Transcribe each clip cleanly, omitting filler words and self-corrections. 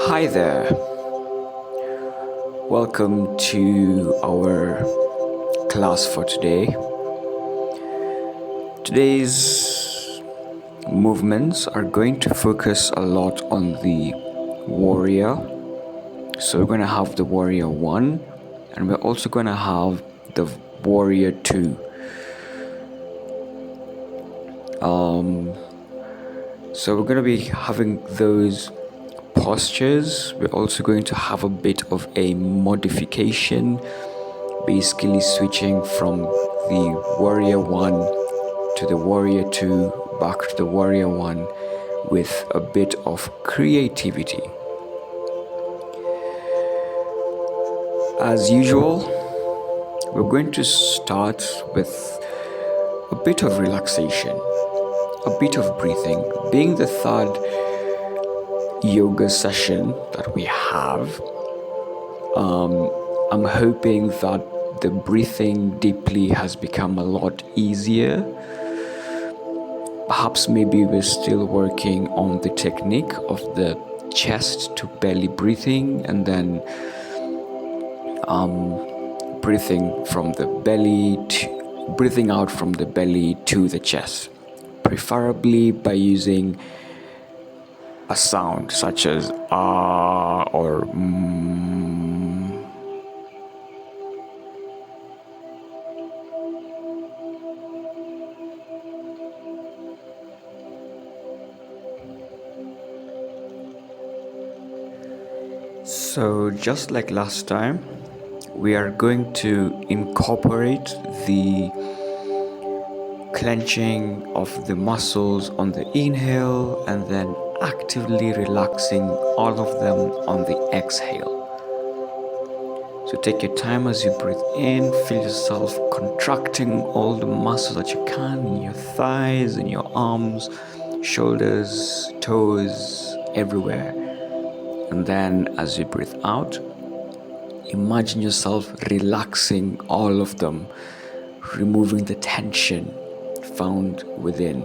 Hi there, welcome to our class for today. Today's movements are going to focus a lot on the warrior. So we're going to have the warrior 1 and we're also going to have the warrior 2. So we're going to be having those postures. We're also going to have a bit of a modification, basically switching from the warrior 1 to the warrior 2 back to the warrior 1 with a bit of creativity. As usual, we're going to start with a bit of relaxation, a bit of breathing. Being the third yoga session that we have, I'm hoping that the breathing deeply has become a lot easier. Perhaps maybe we're still working on the technique of the chest to belly breathing and then breathing from the belly to breathing out from the belly to the chest, preferably by using a sound such as ah or So just like last time, we are going to incorporate the clenching of the muscles on the inhale and then actively relaxing all of them on the exhale. So take your time as you breathe in, feel yourself contracting all the muscles that you can in your thighs, in your arms, shoulders, toes, everywhere. And then as you breathe out, imagine yourself relaxing all of them, removing the tension found within.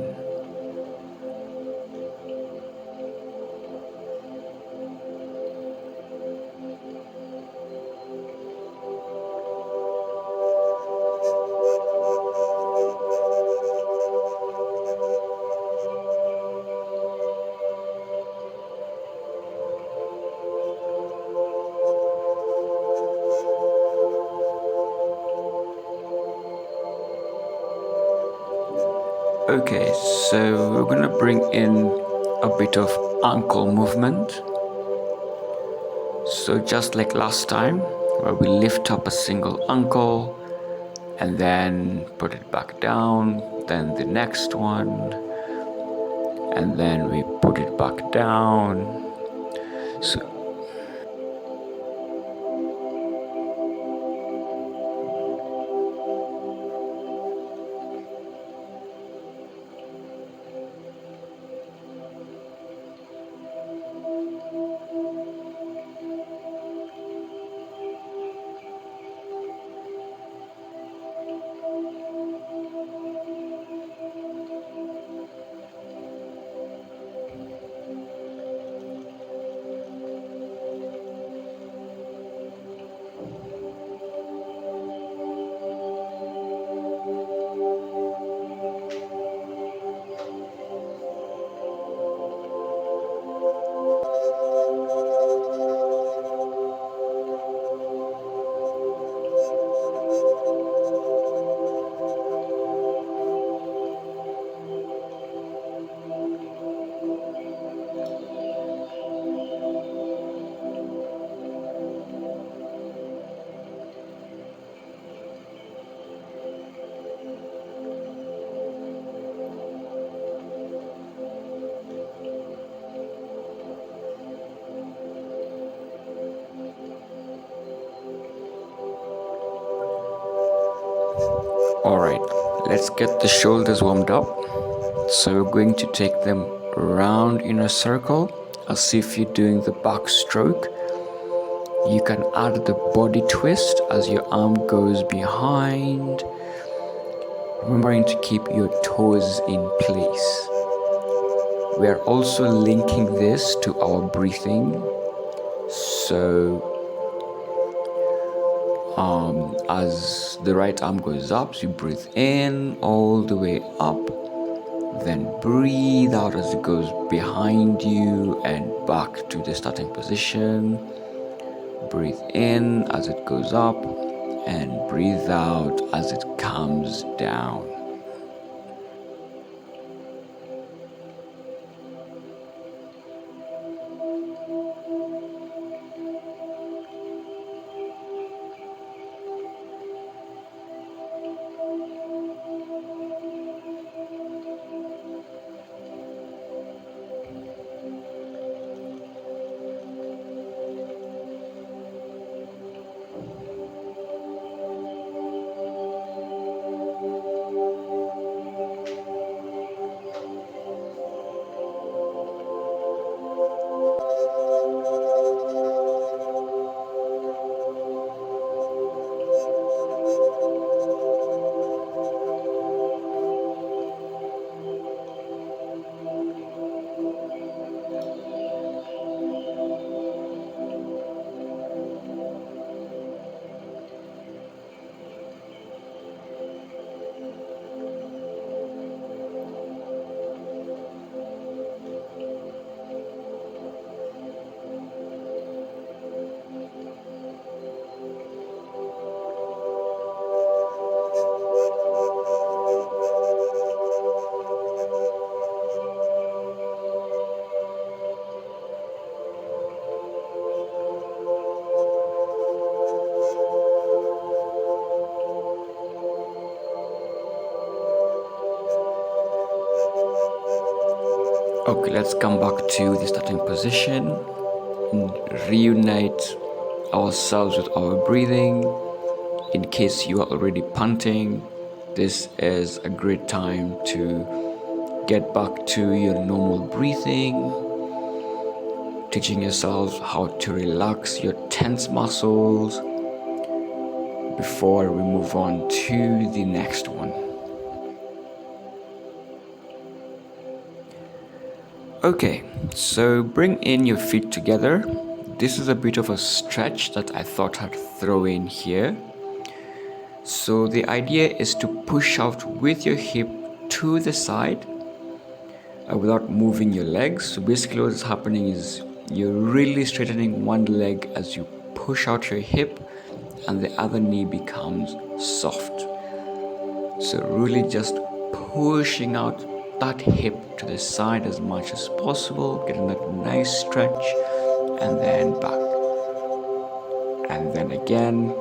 Okay, so we're gonna bring in a bit of ankle movement. So just like last time, where we lift up a single ankle and then put it back down, then the next one, and then we put it back down. So Alright, let's get the shoulders warmed up. So we're going to take them round in a circle as if you're doing the backstroke. You can add the body twist as your arm goes behind, remembering to keep your toes in place. We are also linking this to our breathing. So as the right arm goes up, so you breathe in all the way up, then breathe out as it goes behind you and back to the starting position. Breathe in as it goes up and breathe out as it comes down. Okay, let's come back to the starting position and reunite ourselves with our breathing. In case you are already panting, this is a great time to get back to your normal breathing, teaching yourself how to relax your tense muscles before we move on to the next one. Okay, so bring in your feet together. This is a bit of a stretch that I thought I'd throw in here. So the idea is to push out with your hip to the side without moving your legs. So basically what's happening is you're really straightening one leg as you push out your hip and the other knee becomes soft. So really just pushing out that hip to the side as much as possible, getting that nice stretch, and then back. And then again,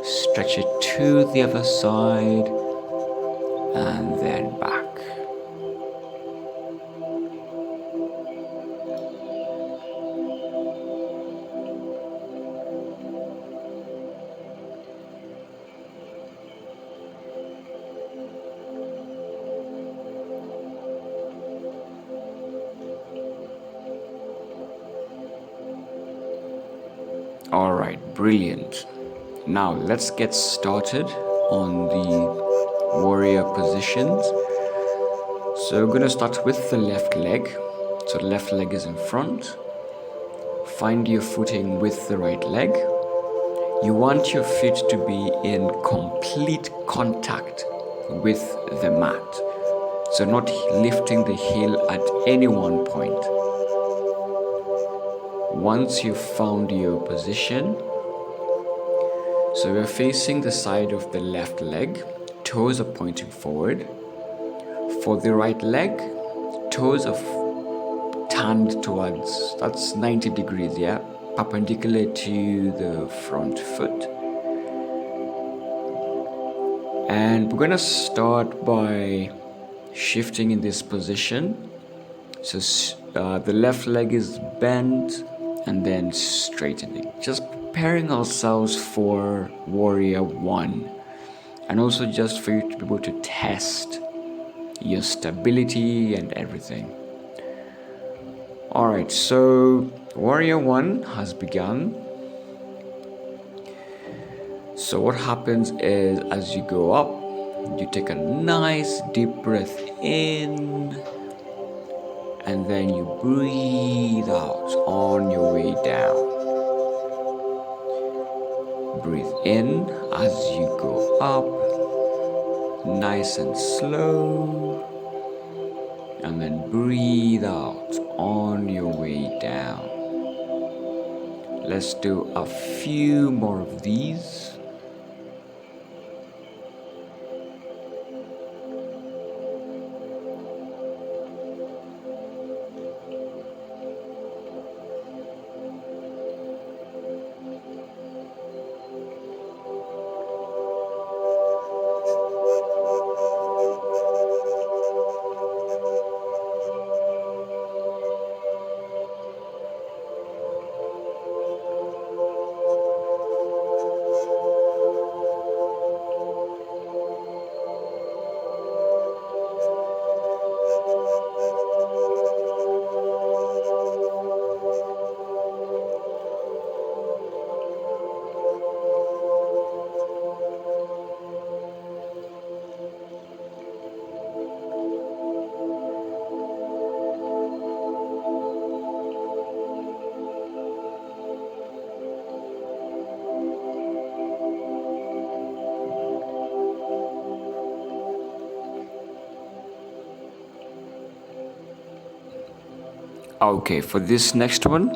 stretch it to the other side, and then back. Alright, brilliant. Now let's get started on the warrior positions. So we're going to start with the left leg. So the left leg is in front. Find your footing with the right leg. You want your feet to be in complete contact with the mat. So not lifting the heel at any one point. Once you've found your position, so we're facing the side of the left leg, toes are pointing forward. For the right leg, toes are turned towards, that's 90 degrees, yeah? Perpendicular to the front foot. And we're gonna start by shifting in this position. So the left leg is bent and then straightening. Just preparing ourselves for warrior one. And also just for you to be able to test your stability and everything. Alright, so warrior one has begun. So what happens is as you go up, you take a nice deep breath in and then you breathe out on your way down. Breathe in as you go up, nice and slow, and then breathe out on your way down. Let's do a few more of these. Okay, for this next one,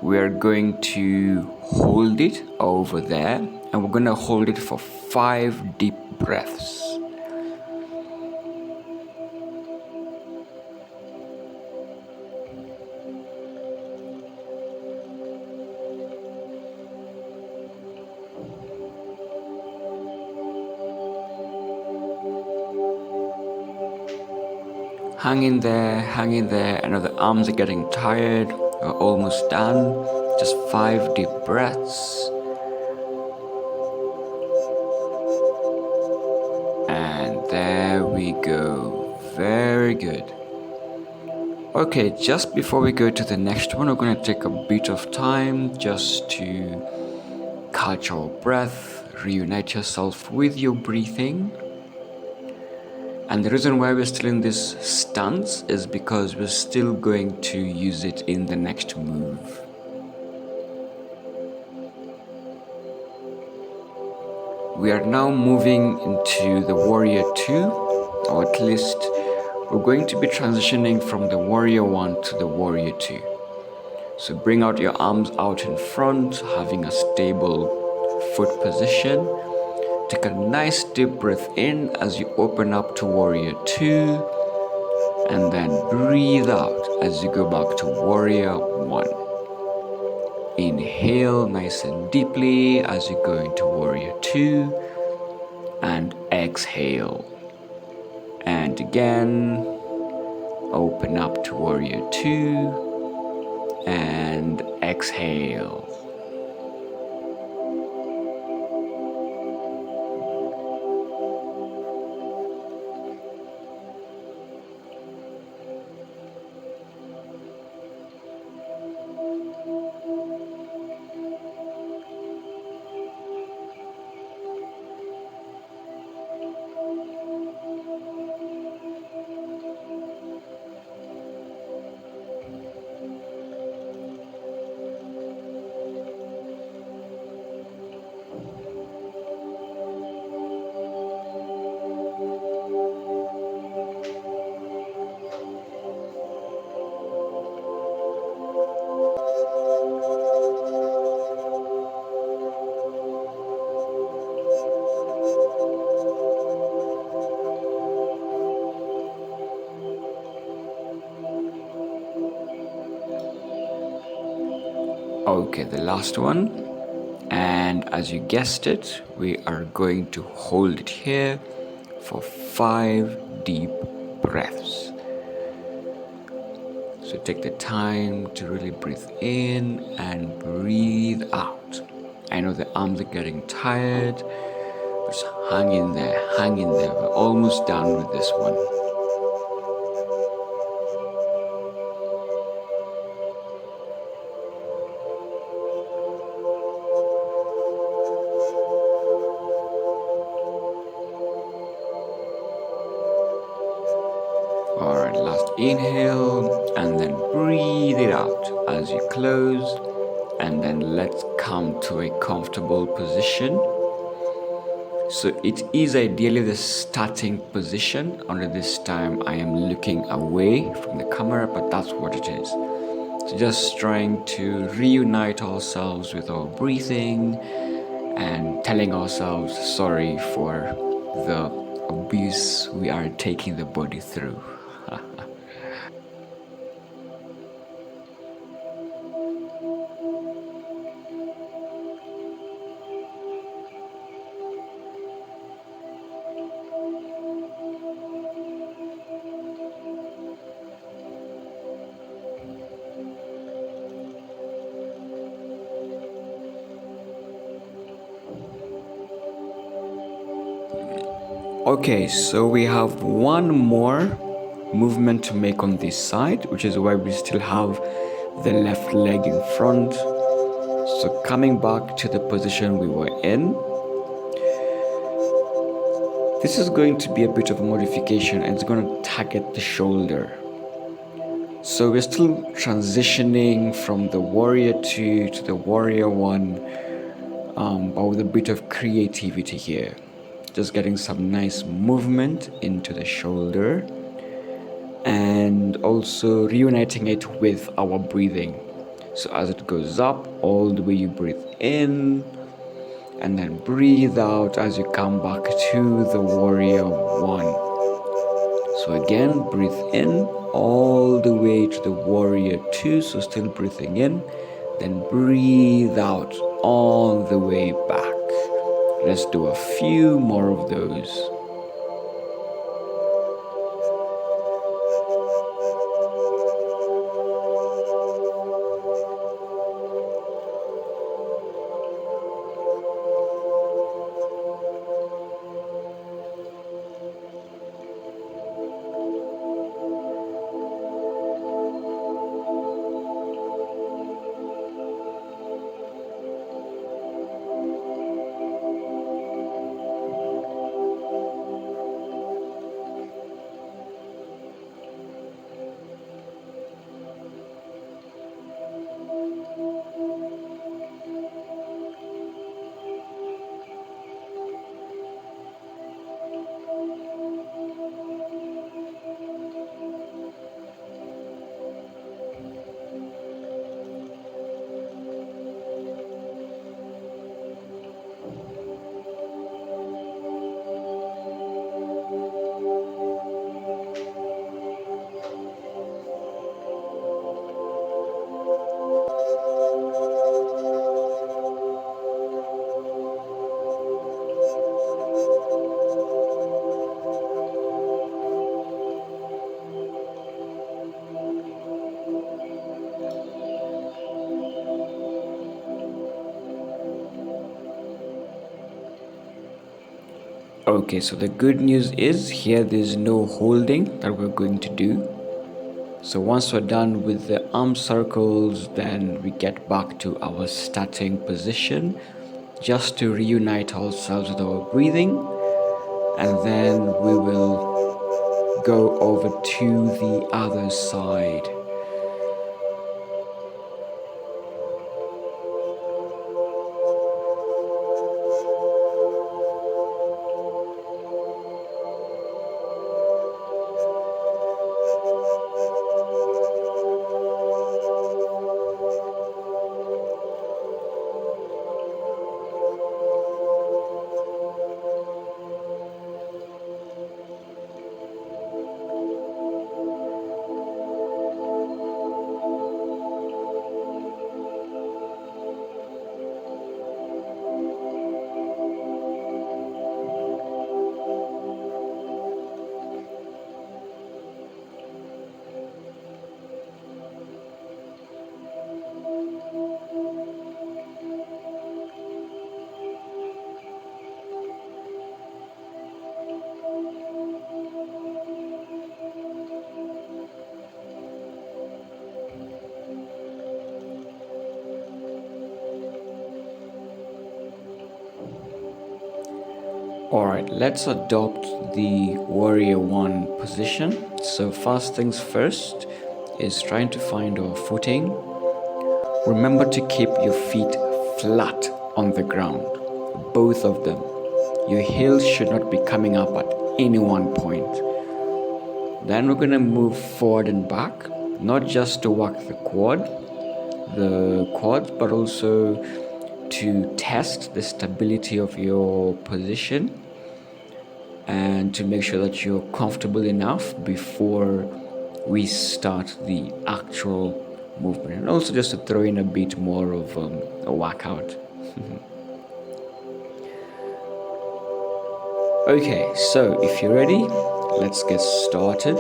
we are going to hold it over there, and we're going to hold it for 5 deep breaths. Hang in there, hang in there. I know the arms are getting tired. We're almost done. Just 5 deep breaths. And there we go. Very good. Okay, just before we go to the next one, we're going to take a bit of time just to catch our breath, reunite yourself with your breathing. And the reason why we're still in this stance is because we're still going to use it in the next move. We are now moving into the Warrior 2, or at least we're going to be transitioning from the Warrior 1 to the Warrior 2. So bring out your arms out in front, having a stable foot position. Take a nice deep breath in as you open up to Warrior 2, and then breathe out as you go back to Warrior 1. Inhale nice and deeply as you go into Warrior 2, and exhale. And again, open up to Warrior 2, and exhale. Okay, the last one. And as you guessed it, we are going to hold it here for 5 deep breaths. So take the time to really breathe in and breathe out. I know the arms are getting tired. Just hang in there, hang in there. We're almost done with this one. Alright, last inhale, and then breathe it out as you close And then let's come to a comfortable position. So it is ideally the starting position. Only this time I am looking away from the camera, but that's what it is. So just trying to reunite ourselves with our breathing and telling ourselves sorry for the abuse we are taking the body through. Okay, so we have one more movement to make on this side, which is why we still have the left leg in front. So coming back to the position we were in, this is going to be a bit of a modification and it's going to target the shoulder. So we're still transitioning from the warrior 2 to the warrior 1, but with a bit of creativity here. Just getting some nice movement into the shoulder and also reuniting it with our breathing. So as it goes up, all the way you breathe in and then breathe out as you come back to the warrior 1. So again, breathe in all the way to the warrior 2, so still breathing in, then breathe out all the way back. Let's do a few more of those. Okay, so the good news is here there's no holding that we're going to do. So once we're done with the arm circles, then we get back to our starting position just to reunite ourselves with our breathing, and then we will go over to the other side. Alright, let's adopt the warrior 1 position. So first things first is trying to find our footing. Remember to keep your feet flat on the ground, both of them. Your heels should not be coming up at any one point. Then we're going to move forward and back, not just to work the quads, but also to test the stability of your position and to make sure that you're comfortable enough before we start the actual movement. And also just to throw in a bit more of a workout. Okay, so if you're ready, let's get started.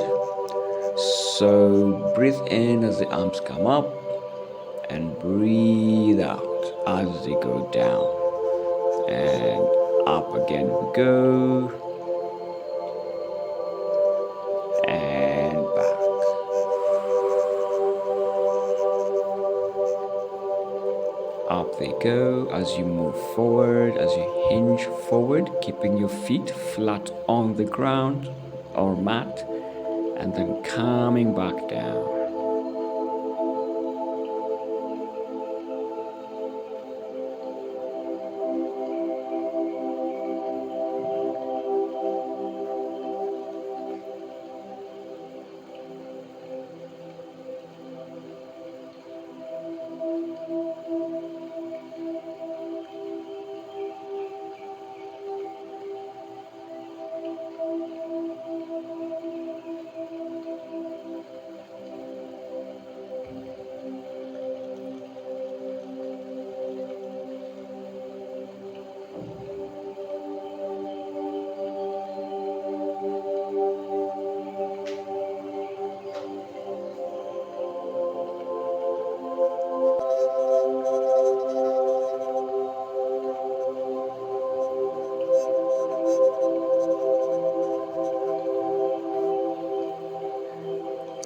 So breathe in as the arms come up and breathe out as they go down. And up again we go. And back. Up they go as you move forward, as you hinge forward, keeping your feet flat on the ground or mat, and then coming back down.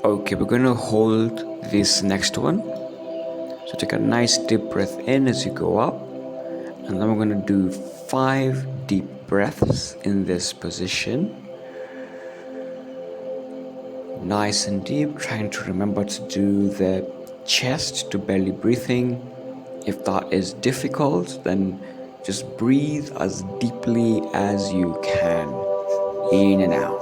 Okay, we're gonna hold this next one. So take a nice deep breath in as you go up, and then we're gonna do 5 deep breaths in this position. Nice and deep, trying to remember to do the chest to belly breathing. If that is difficult, then just breathe as deeply as you can, in and out.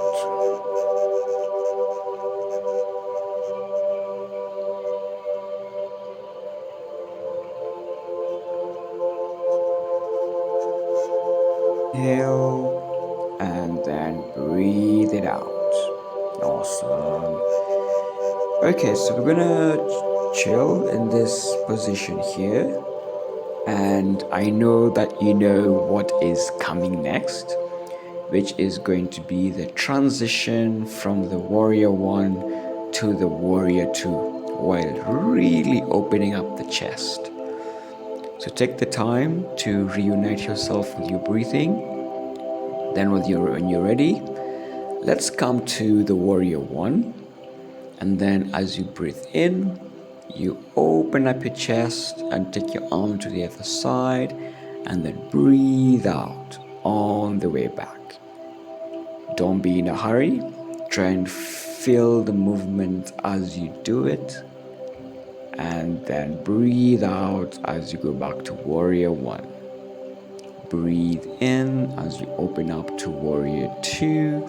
Inhale and then breathe it out. Awesome. Okay, so we're gonna chill in this position here. And I know that you know what is coming next, which is going to be the transition from the warrior 1 to the warrior 2, while really opening up the chest. So take the time to reunite yourself with your breathing. Then when you're ready, let's come to the warrior 1. And then as you breathe in, you open up your chest and take your arm to the other side, and then breathe out on the way back. Don't be in a hurry. Try and feel the movement as you do it, and then breathe out as you go back to warrior 1. Breathe in as you open up to warrior 2,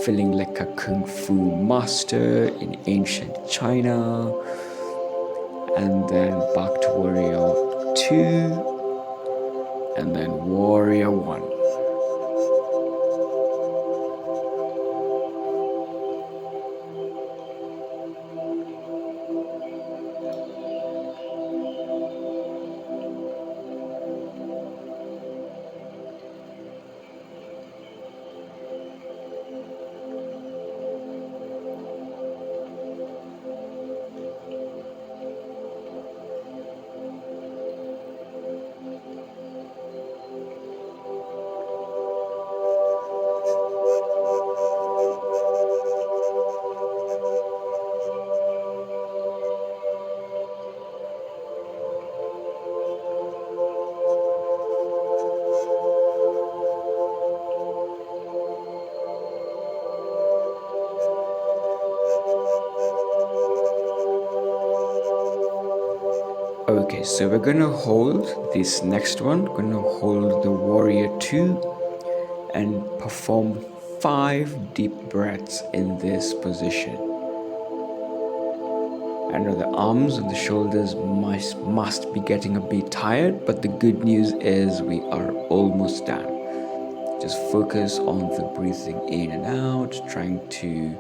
feeling like a kung fu master in ancient China. And then back to warrior 2, and then warrior 1. Okay, so we're gonna hold this next one. We're gonna hold the warrior two and perform 5 deep breaths in this position. I know the arms and the shoulders must be getting a bit tired, but the good news is we are almost done. Just focus on the breathing in and out, trying to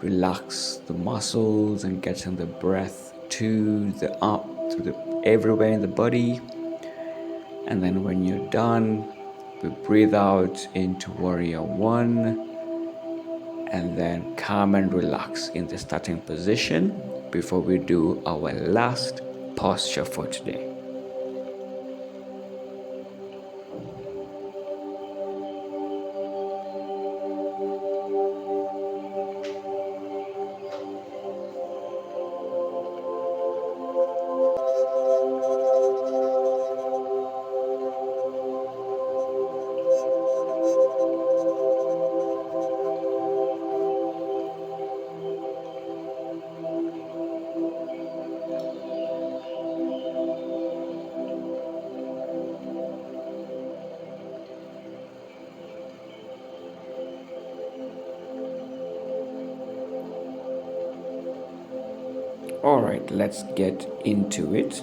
relax the muscles and getting the breath to the up, to the everywhere in the body. And then when you're done, we breathe out into warrior one, and then calm and relax in the starting position before we do our last posture for today. All right, let's get into it.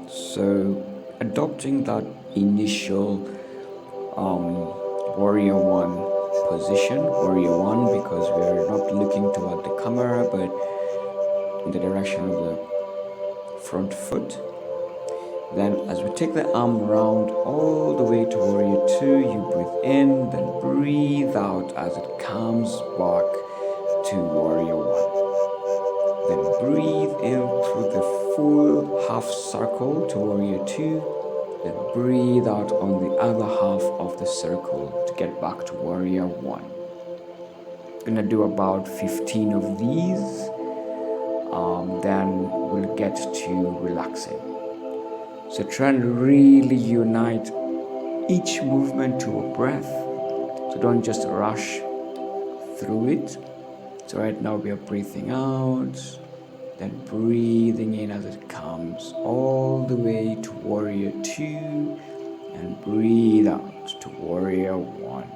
So, adopting that initial warrior one position, warrior one, because we are not looking toward the camera but in the direction of the front foot. Then, as we take the arm round all the way to warrior two, you breathe in, then breathe out as it comes back to warrior one. Then breathe in through the full half circle to warrior two. Then breathe out on the other half of the circle to get back to warrior one. Gonna do about 15 of these. Then we'll get to relaxing. So try and really unite each movement to a breath. So don't just rush through it. So right now we are breathing out, then breathing in as it comes all the way to warrior two, and breathe out to warrior one.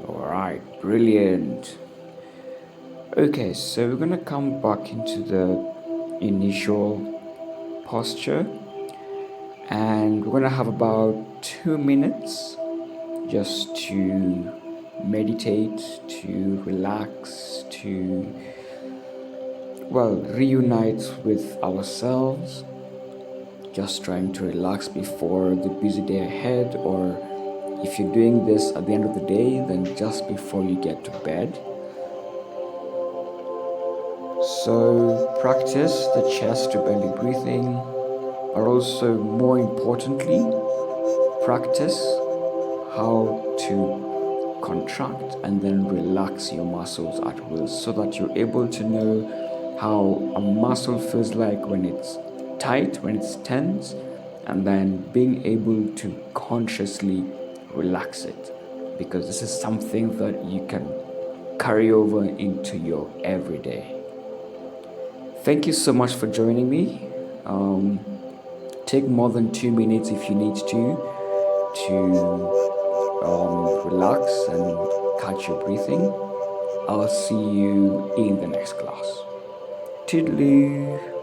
Alright, brilliant. Okay, so we're gonna come back into the initial posture, and we're gonna have about 2 minutes just to meditate, to relax, to reunite with ourselves, just trying to relax before the busy day ahead, or if you're doing this at the end of the day, then just before you get to bed. So practice the chest to belly breathing, but also more importantly, practice how to contract and then relax your muscles at will so that you're able to know how a muscle feels like when it's tight, when it's tense, and then being able to consciously relax it, because this is something that you can carry over into your everyday. Thank you so much for joining me. Take more than 2 minutes if you need to relax and catch your breathing. I'll see you in the next class. Toodaloo.